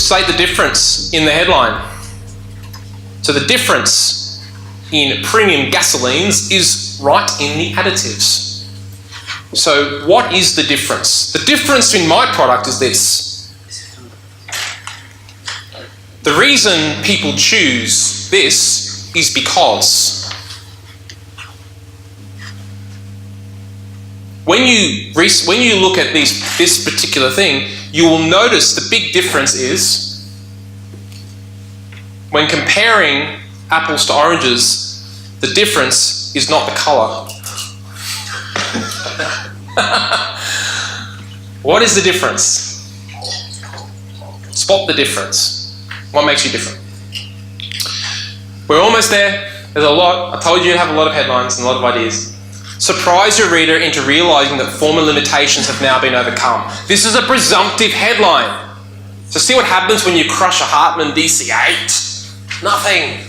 state the difference in the headline. So the difference in premium gasolines is right in the additives. So what is the difference? The difference in my product is this. The reason people choose this is because when you look at this particular thing, you will notice the big difference is when comparing apples to oranges, the difference is not the colour. What is the difference? Spot the difference. What makes you different? We're almost there. There's a lot. I told you to have a lot of headlines and a lot of ideas. Surprise your reader into realising that former limitations have now been overcome. This is a presumptive headline. So see what happens when you crush a Hartman DC-8? Nothing.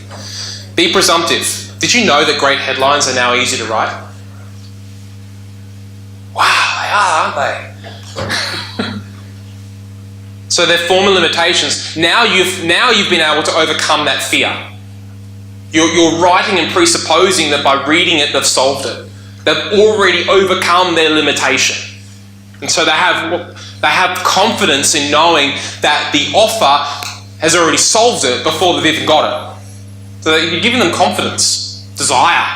Be presumptive. Did you know that great headlines are now easy to write? Wow, they are, aren't they? So they're former limitations. Now you've been able to overcome that fear. You're writing and presupposing that by reading it, they've solved it. They've already overcome their limitation. And so they have confidence in knowing that the offer has already solved it before they've even got it. So you're giving them confidence, desire.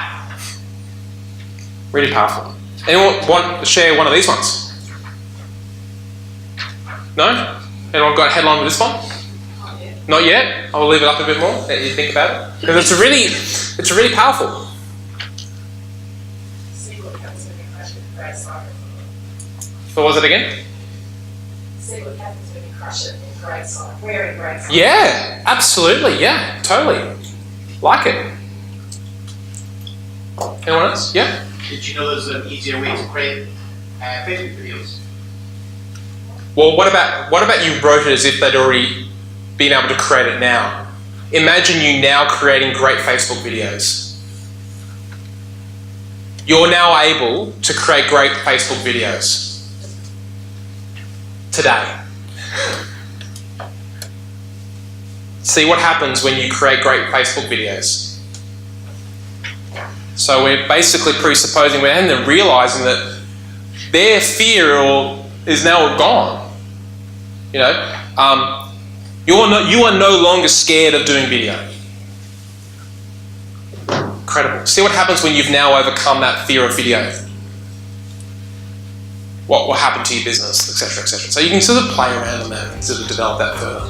Really powerful. Anyone want to share one of these ones? No? Anyone got a headline with this one? Not yet? I'll leave it up a bit more, let you think about it. Because it's really powerful. So what was it again? See what happens when you crush it in great sight, wearing great sight. Yeah, absolutely, yeah, totally. Like it. Anyone else? Yeah? Did you know there's an easier way to create Facebook videos? Well, what about you wrote it as if they'd already been able to create it now? Imagine you now creating great Facebook videos. You're now able to create great Facebook videos. Today. See what happens when you create great Facebook videos. So we're basically presupposing, we're then realising that their fear is now gone. You know, you are no longer scared of doing video. Incredible. See what happens when you've now overcome that fear of video. What will happen to your business, etc., etc. So you can sort of play around on that and sort of develop that further.